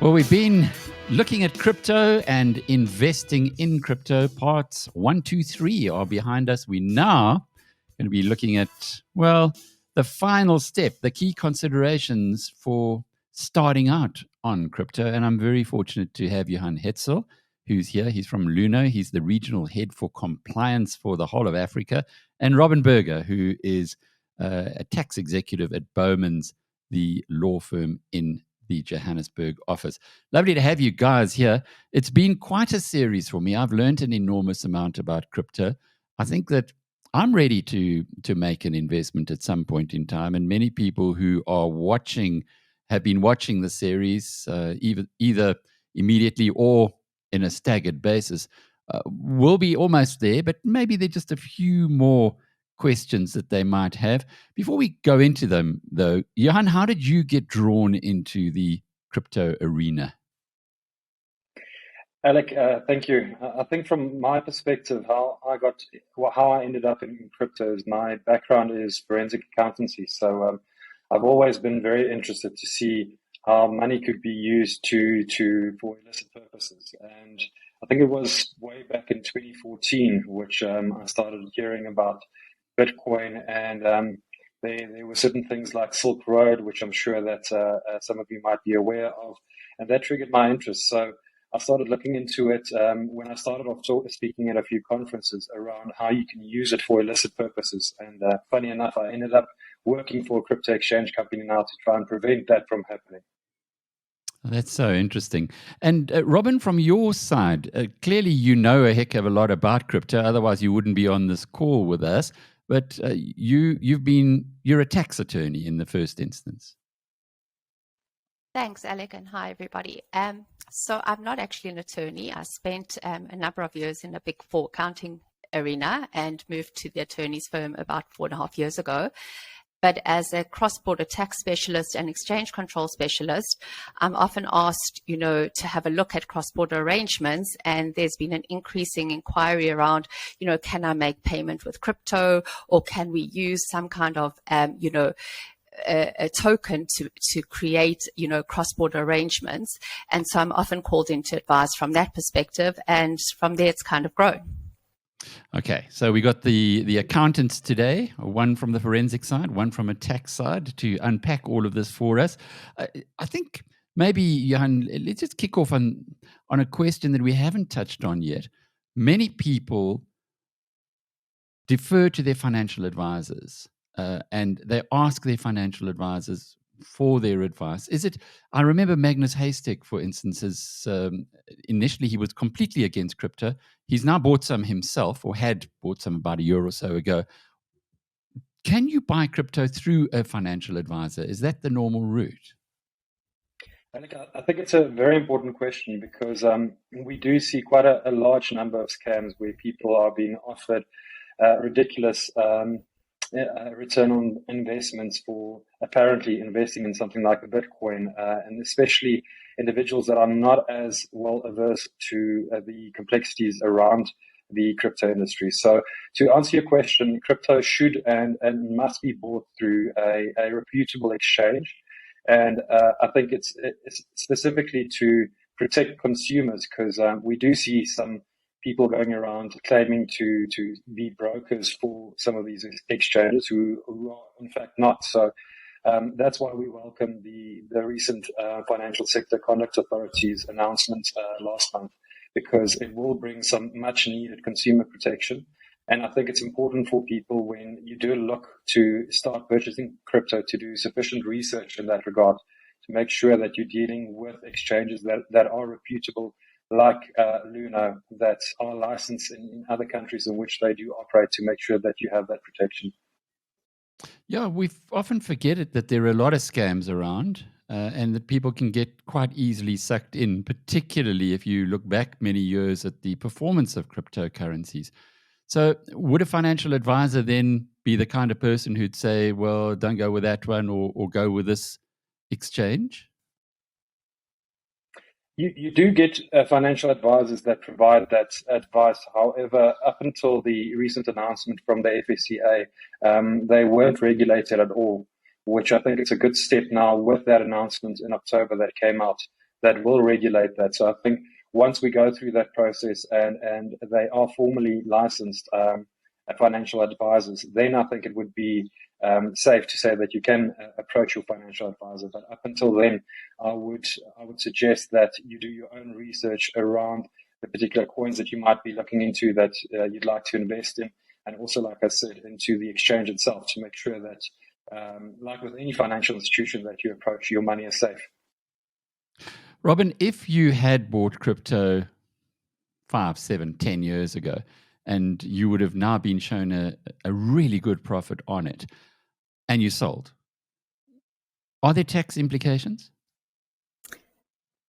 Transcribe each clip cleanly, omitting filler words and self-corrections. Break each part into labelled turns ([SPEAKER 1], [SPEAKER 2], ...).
[SPEAKER 1] Well, we've been looking at crypto and investing in crypto. Parts 1, 2, 3 are behind us. We now going to be looking at, well, the final step, the key considerations for starting out on crypto. And I'm very fortunate to have Johan Hetzel, who's here. He's from Luno. He's the regional head for compliance for the whole of Africa. And Robyn Berger, who is a tax executive at Bowmans, the law firm in the Johannesburg office. Lovely to have you guys here. It's been quite a series for me. I've learned an enormous amount about crypto. I think that I'm ready to make an investment at some point in time, and many people who are watching have been watching the series either immediately or in a staggered basis. Will be almost there, but maybe there are just a few more questions that they might have. Before we go into them, though, Johan, how did you get drawn into the crypto arena?
[SPEAKER 2] Alec, thank you. I think from my perspective, how I ended up in crypto is my background is forensic accountancy. So I've always been very interested to see how money could be used for illicit purposes. And I think it was way back in 2014, which I started hearing about Bitcoin, and there were certain things like Silk Road, which I'm sure that some of you might be aware of, and that triggered my interest. So I started looking into it when I started off speaking at a few conferences around how you can use it for illicit purposes. And funny enough, I ended up working for a crypto exchange company now to try and prevent that from happening.
[SPEAKER 1] That's so interesting. And Robyn, from your side, clearly you know a heck of a lot about crypto. Otherwise, you wouldn't be on this call with us. But you're a tax attorney in the first instance.
[SPEAKER 3] Thanks, Alec, and hi, everybody. So I'm not actually an attorney. I spent a number of years in the Big Four accounting arena and moved to the attorney's firm about 4.5 years ago. But as a cross-border tax specialist and exchange control specialist, I'm often asked, to have a look at cross-border arrangements. And there's been an increasing inquiry around, can I make payment with crypto, or can we use some kind of, a token to create, cross-border arrangements. And so I'm often called in to advise from that perspective. And from there, it's kind of grown.
[SPEAKER 1] Okay, so we got the accountants today, one from the forensic side, one from a tax side, to unpack all of this for us. I think maybe, Johan, let's just kick off on a question that we haven't touched on yet. Many people defer to their financial advisors and they ask their financial advisors for their advice. I remember Magnus Haystack, for instance, initially he was completely against crypto. He's now bought some himself, or had bought some about a year or so ago. Can you buy crypto through a financial advisor? Is that the normal route?
[SPEAKER 2] I think it's a very important question because we do see quite a large number of scams where people are being offered ridiculous return on investments for apparently investing in something like a Bitcoin, and especially individuals that are not as well averse to the complexities around the crypto industry. So to answer your question, crypto should and must be bought through a reputable exchange. And I think it's specifically to protect consumers, because we do see some people going around claiming to be brokers for some of these exchanges who are in fact not. So that's why we welcome the recent Financial Sector Conduct Authority's announcement last month, because it will bring some much needed consumer protection. And I think it's important for people, when you do look to start purchasing crypto, to do sufficient research in that regard, to make sure that you're dealing with exchanges that are reputable, like Luno, that are licensed in other countries in which they do operate, to make sure that you have that protection.
[SPEAKER 1] Yeah, we often forget it, that there are a lot of scams around and that people can get quite easily sucked in, particularly if you look back many years at the performance of cryptocurrencies. So would a financial advisor then be the kind of person who'd say, well, don't go with that one, or go with this exchange?
[SPEAKER 2] You do get financial advisors that provide that advice. However, up until the recent announcement from the FSCA, they weren't regulated at all, which I think is a good step now with that announcement in October that came out, that will regulate that. So I think once we go through that process and they are formally licensed financial advisors, then I think it would be safe to say that you can approach your financial advisor. But up until then, I would suggest that you do your own research around the particular coins that you might be looking into that you'd like to invest in, and also, like I said, into the exchange itself to make sure that, like with any financial institution that you approach, your money is safe.
[SPEAKER 1] Robyn, if you had bought crypto 5, 7, 10 years ago, and you would have now been shown a really good profit on it, and you sold, are there tax implications?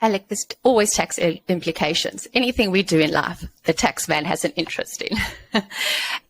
[SPEAKER 3] Alec, there's always tax implications. Anything we do in life, the taxman has an interest in.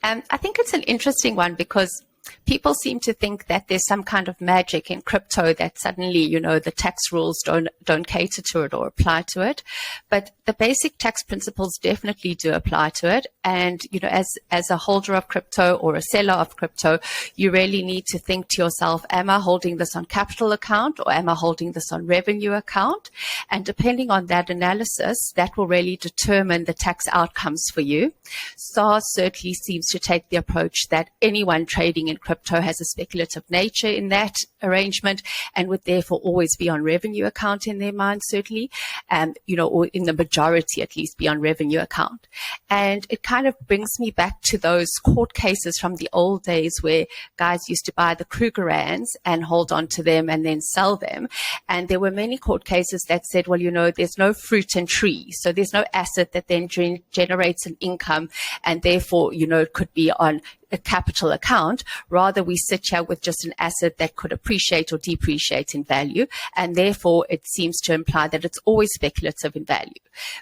[SPEAKER 3] I think it's an interesting one because people seem to think that there's some kind of magic in crypto that suddenly, the tax rules don't cater to it or apply to it. But the basic tax principles definitely do apply to it. And, as a holder of crypto or a seller of crypto, you really need to think to yourself, am I holding this on capital account or am I holding this on revenue account? And depending on that analysis, that will really determine the tax outcomes for you. SARS certainly seems to take the approach that anyone trading in crypto has a speculative nature in that arrangement and would therefore always be on revenue account in their mind, certainly, or in the majority at least be on revenue account. And it kind of brings me back to those court cases from the old days where guys used to buy the Krugerrands and hold on to them and then sell them. And there were many court cases that said, well, there's no fruit and tree. So there's no asset that then generates an income and therefore, it could be on a capital account. Rather, we sit here with just an asset that could appreciate or depreciate in value. And therefore, it seems to imply that it's always speculative in value.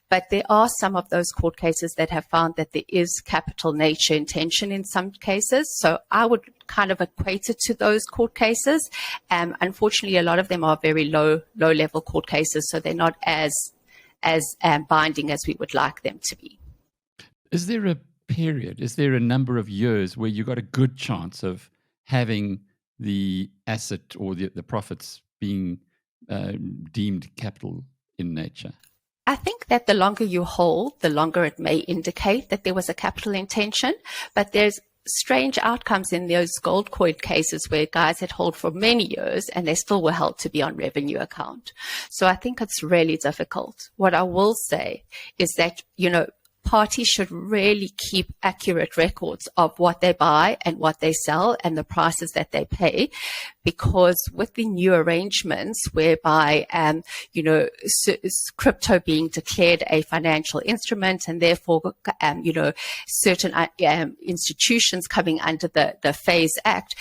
[SPEAKER 3] But there are some of those court cases that have found that there is capital nature intention in some cases. So I would kind of equate it to those court cases. Unfortunately, a lot of them are very low level court cases. So they're not as binding as we would like them to be.
[SPEAKER 1] Is there a period, is there a number of years where you got a good chance of having the asset or the profits being deemed capital in nature?
[SPEAKER 3] I think that the longer you hold, the longer it may indicate that there was a capital intention, but there's strange outcomes in those gold coin cases where guys had held for many years and they still were held to be on revenue account. So I think it's really difficult. What I will say is that, parties should really keep accurate records of what they buy and what they sell and the prices that they pay, because with the new arrangements whereby, crypto being declared a financial instrument and therefore, certain institutions coming under the FASE Act,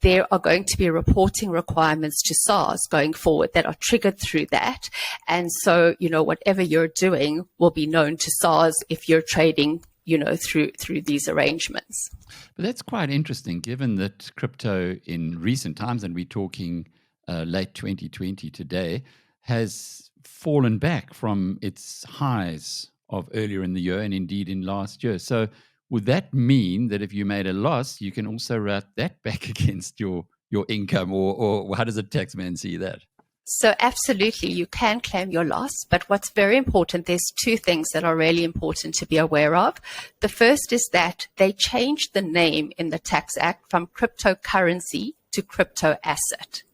[SPEAKER 3] there are going to be reporting requirements to SARS going forward that are triggered through that. And so, whatever you're doing will be known to SARS if you're trading, through these arrangements.
[SPEAKER 1] But that's quite interesting, given that crypto in recent times, and we're talking late 2020 today, has fallen back from its highs of earlier in the year and indeed in last year. So would that mean that if you made a loss, you can also route that back against your income, or how does a taxman see that?
[SPEAKER 3] So absolutely, you can claim your loss, but what's very important, there's two things that are really important to be aware of. The first is that they changed the name in the Tax Act from cryptocurrency to crypto asset.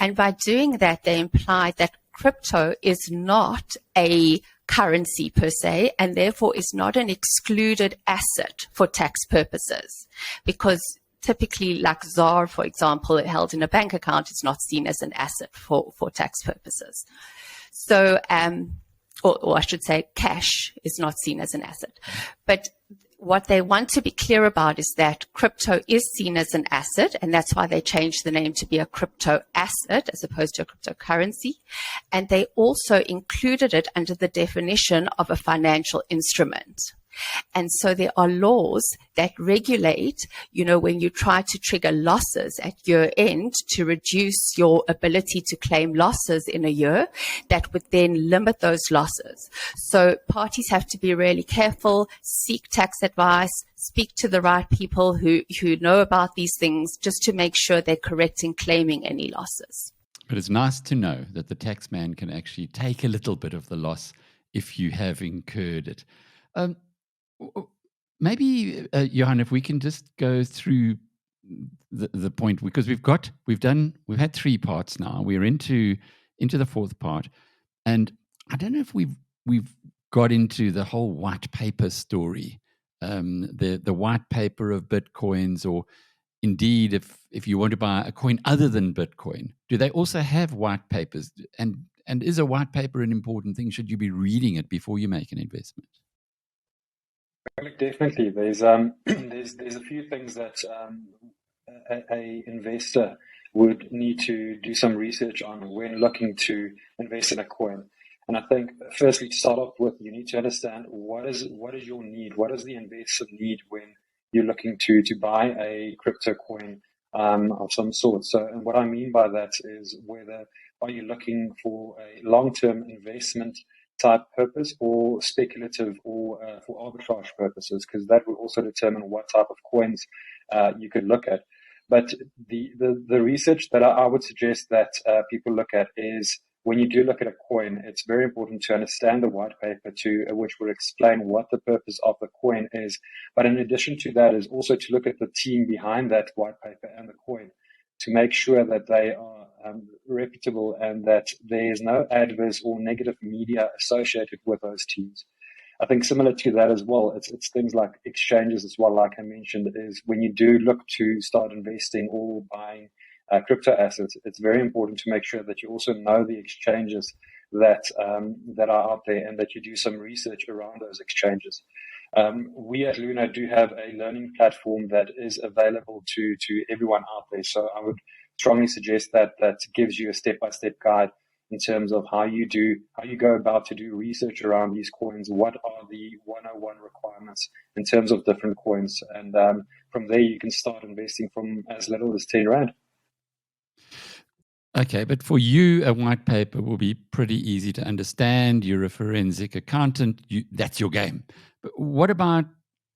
[SPEAKER 3] And by doing that, they implied that crypto is not a currency per se, and therefore is not an excluded asset for tax purposes. Because typically, like ZAR, for example, held in a bank account, is not seen as an asset for tax purposes. So, or I should say, cash is not seen as an asset. But what they want to be clear about is that crypto is seen as an asset, and that's why they changed the name to be a crypto asset as opposed to a cryptocurrency. And they also included it under the definition of a financial instrument. And so there are laws that regulate, when you try to trigger losses at year end to reduce your ability to claim losses in a year, that would then limit those losses. So parties have to be really careful, seek tax advice, speak to the right people who know about these things, just to make sure they're correct in claiming any losses.
[SPEAKER 1] But it's nice to know that the taxman can actually take a little bit of the loss if you have incurred it. Um, maybe, Johan, if we can just go through the point, because we've had 3 parts now. We're into the 4th part, and I don't know if we've got into the whole white paper story, the white paper of Bitcoins, or indeed, if you want to buy a coin other than Bitcoin, do they also have white papers? And is a white paper an important thing? Should you be reading it before you make an investment?
[SPEAKER 2] Definitely, there's there's a few things that a investor would need to do some research on when looking to invest in a coin. And I think, firstly, to start off with, you need to understand what is your need, what does the investor need when you're looking to buy a crypto coin of some sort. So, and what I mean by that is whether are you looking for a long-term investment type purpose or speculative or for arbitrage purposes, because that will also determine what type of coins you could look at. But the research that I would suggest that people look at is when you do look at a coin, it's very important to understand the white paper which will explain what the purpose of the coin is. But in addition to that is also to look at the team behind that white paper and the coin to make sure that they are reputable and that there is no adverse or negative media associated with those teams. I think similar to that as well, it's things like exchanges as well, like I mentioned, is when you do look to start investing or buying crypto assets, it's very important to make sure that you also know the exchanges that are out there and that you do some research around those exchanges. We at Luno do have a learning platform that is available to everyone out there. So I would strongly suggest that gives you a step-by-step guide in terms of how you go about to do research around these coins. What are the 101 requirements in terms of different coins? And from there, you can start investing from as little as 10 Rand.
[SPEAKER 1] Okay, but for you, a white paper will be pretty easy to understand. You're a forensic accountant. That's your game. But what about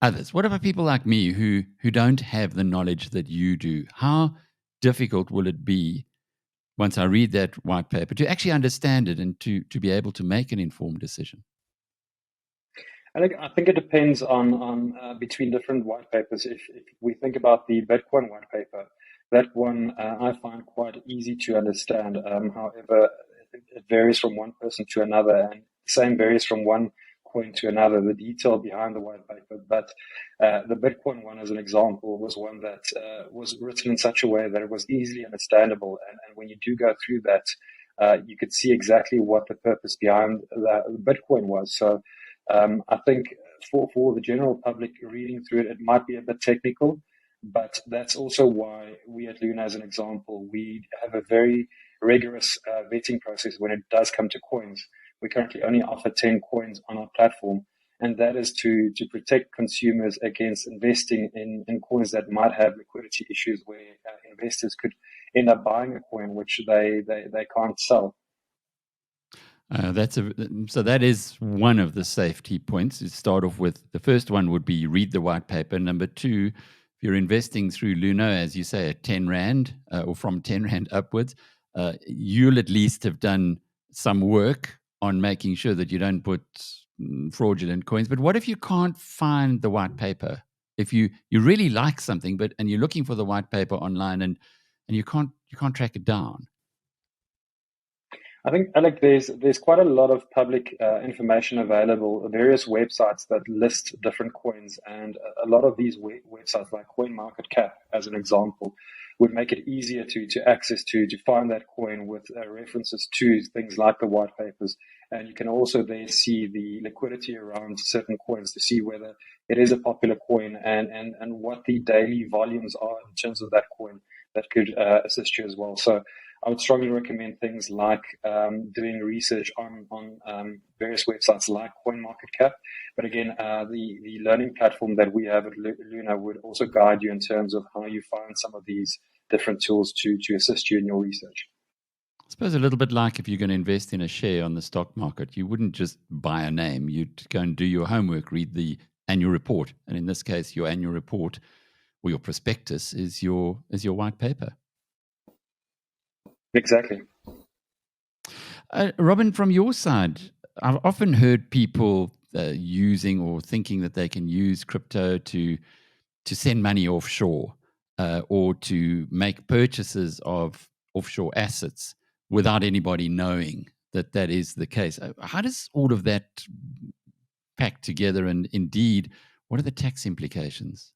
[SPEAKER 1] others? What about people like me who don't have the knowledge that you do? How difficult will it be once I read that white paper to actually understand it and to be able to make an informed decision?
[SPEAKER 2] I think it depends on between different white papers. If we think about the Bitcoin white paper, that one I find quite easy to understand. However, it varies from one person to another, and same varies from one coin to another, the detail behind the white paper. But the Bitcoin one, as an example, was one that was written in such a way that it was easily understandable. And when you do go through that, you could see exactly what the purpose behind the Bitcoin was. So I think for the general public reading through it, it might be a bit technical, but that's also why we at Luno, as an example, we have a very rigorous vetting process when it does come to coins. We currently only offer 10 coins on our platform, and that is to protect consumers against investing in coins that might have liquidity issues where investors could end up buying a coin which they can't sell.
[SPEAKER 1] So that is one of the safety points. You start off with the first one would be read the white paper. Number 2, if you're investing through Luno, as you say, at 10 Rand or from 10 Rand upwards, you'll at least have done some work on making sure that you don't put fraudulent coins. But what if you can't find the white paper? If you really like something, and you're looking for the white paper online and you can't track it down?
[SPEAKER 2] I think, Alec, there's quite a lot of public information available, various websites that list different coins, and a lot of these websites, like CoinMarketCap, as an example, would make it easier to access to find that coin with references to things like the white papers. And you can also there see the liquidity around certain coins to see whether it is a popular coin and what the daily volumes are in terms of that coin that could assist you as well. So I would strongly recommend things like doing research on various websites like CoinMarketCap. But again, the learning platform that we have at Luno would also guide you in terms of how you find some of these different tools to assist you in your research.
[SPEAKER 1] I suppose a little bit like if you're going to invest in a share on the stock market, you wouldn't just buy a name. You'd go and do your homework, read the annual report. And in this case, your annual report or your prospectus is your white paper.
[SPEAKER 2] Exactly.
[SPEAKER 1] Robyn, from your side, I've often heard people using or thinking that they can use crypto to send money offshore or to make purchases of offshore assets without anybody knowing that that is the case. How does all of that pack together, and indeed, what are the tax implications?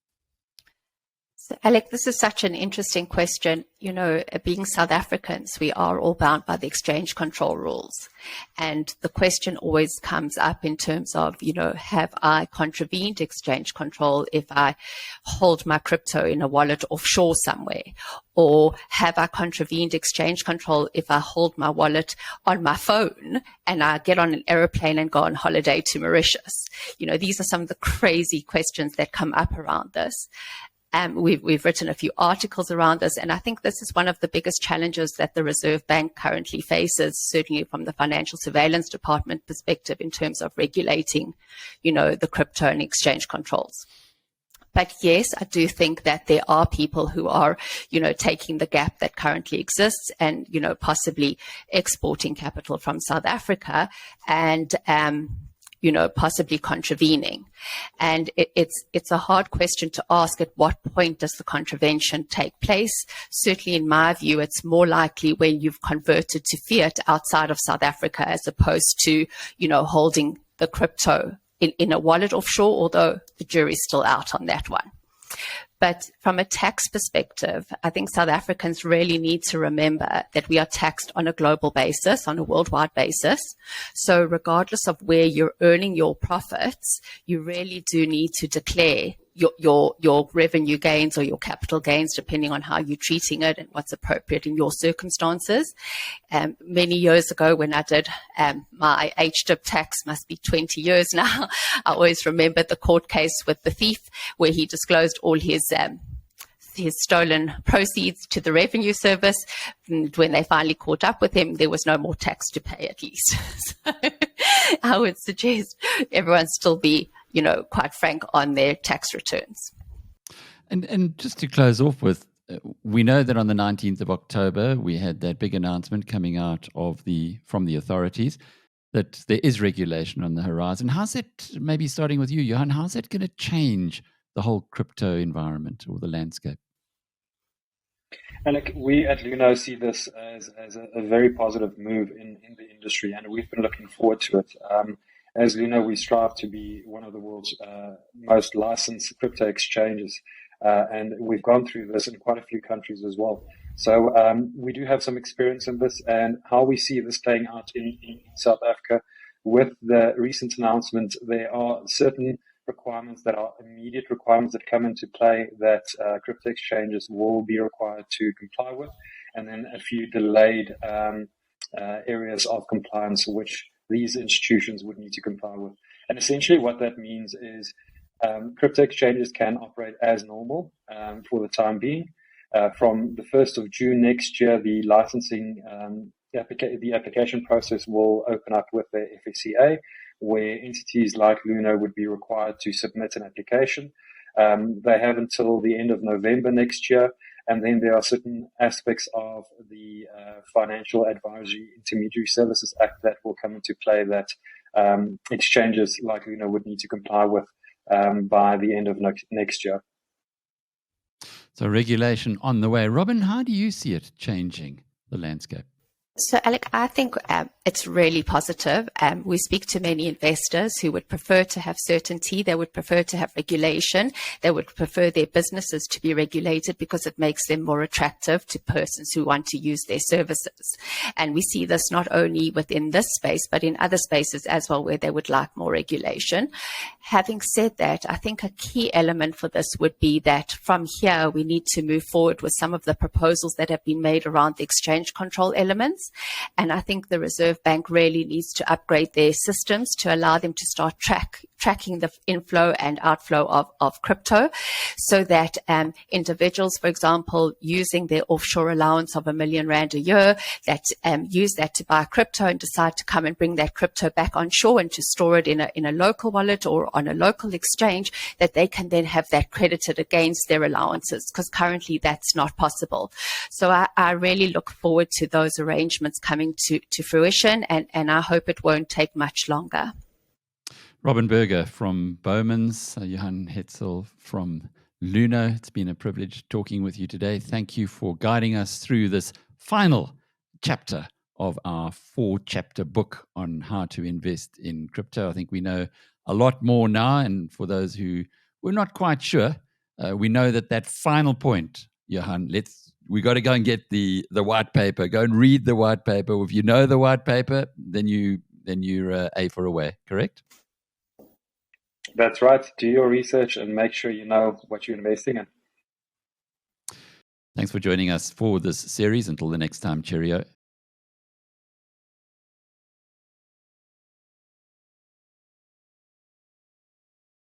[SPEAKER 3] So, Alec, this is such an interesting question. You know, being South Africans, we are all bound by the exchange control rules. And the question always comes up in terms of, you know, have I contravened exchange control if I hold my crypto in a wallet offshore somewhere? Or have I contravened exchange control if I hold my wallet on my phone and I get on an aeroplane and go on holiday to Mauritius? You know, these are some of the crazy questions that come up around this. We've written a few articles around this, and I think this is one of the biggest challenges that the Reserve Bank currently faces, certainly from the Financial Surveillance Department perspective, in terms of regulating, you know, the crypto and exchange controls. But yes, I do think that there are people who are, you know, taking the gap that currently exists and, you know, possibly exporting capital from South Africa and, you know, possibly contravening. And it's a hard question to ask, at what point does the contravention take place? Certainly, in my view, it's more likely when you've converted to fiat outside of South Africa as opposed to, you know, holding the crypto in a wallet offshore, although the jury's still out on that one. But from a tax perspective, I think South Africans really need to remember that we are taxed on a global basis, on a worldwide basis. So regardless of where you're earning your profits, you really do need to declare your revenue gains or your capital gains, depending on how you're treating it and what's appropriate in your circumstances. Many years ago, when I did my HDIP tax, must be 20 years now, I always remember the court case with the thief where he disclosed all his stolen proceeds to the revenue service. And when they finally caught up with him, there was no more tax to pay, at least. So I would suggest everyone still be, you know, quite frank on their tax returns.
[SPEAKER 1] And just to close off with, we know that on the 19th of October, we had that big announcement coming out from the authorities that there is regulation on the horizon. How's it, maybe starting with you, Johan, how's that going to change the whole crypto environment or the landscape?
[SPEAKER 2] And we at Luno see this as a very positive move in the industry, and we've been looking forward to it. As Luno, we strive to be one of the world's most licensed crypto exchanges, and we've gone through this in quite a few countries as well. So we do have some experience in this, and how we see this playing out in South Africa. With the recent announcement, there are certain requirements that are immediate requirements that come into play that crypto exchanges will be required to comply with, and then a few delayed areas of compliance which these institutions would need to comply with. And essentially what that means is crypto exchanges can operate as normal for the time being. From the 1st of June next year, the licensing, the application process will open up with the FSCA, where entities like Luno would be required to submit an application. They have until the end of November next year. And then there are certain aspects of the Financial Advisory Intermediary Services Act that will come into play that exchanges like Luno would need to comply with by the end of next year.
[SPEAKER 1] So regulation on the way. Robyn, how do you see it changing the landscape?
[SPEAKER 3] So, Alec, I think it's really positive. We speak to many investors who would prefer to have certainty. They would prefer to have regulation. They would prefer their businesses to be regulated because it makes them more attractive to persons who want to use their services. And we see this not only within this space, but in other spaces as well, where they would like more regulation. Having said that, I think a key element for this would be that from here, we need to move forward with some of the proposals that have been made around the exchange control elements. And I think the Reserve Bank really needs to upgrade their systems to allow them to start tracking the inflow and outflow of crypto, so that individuals, for example, using their offshore allowance of R1 million a year, that use that to buy crypto and decide to come and bring that crypto back on shore and to store it in a local wallet or on a local exchange, that they can then have that credited against their allowances, because currently that's not possible. So I really look forward to those arrangements arrangements coming to fruition, and I hope it won't take much longer.
[SPEAKER 1] Robyn Berger from Bowmans, Johan Hetzel from Luno. It's been a privilege talking with you today. Thank you for guiding us through this final chapter of our 4-chapter book on how to invest in crypto. I think we know a lot more now, and for those who were not quite sure, we know that final point, Johan, we got to go and get the white paper. Go and read the white paper. If you know the white paper, then you're A for away, correct?
[SPEAKER 2] That's right. Do your research and make sure you know what you're investing in.
[SPEAKER 1] Thanks for joining us for this series. Until the next time, cheerio.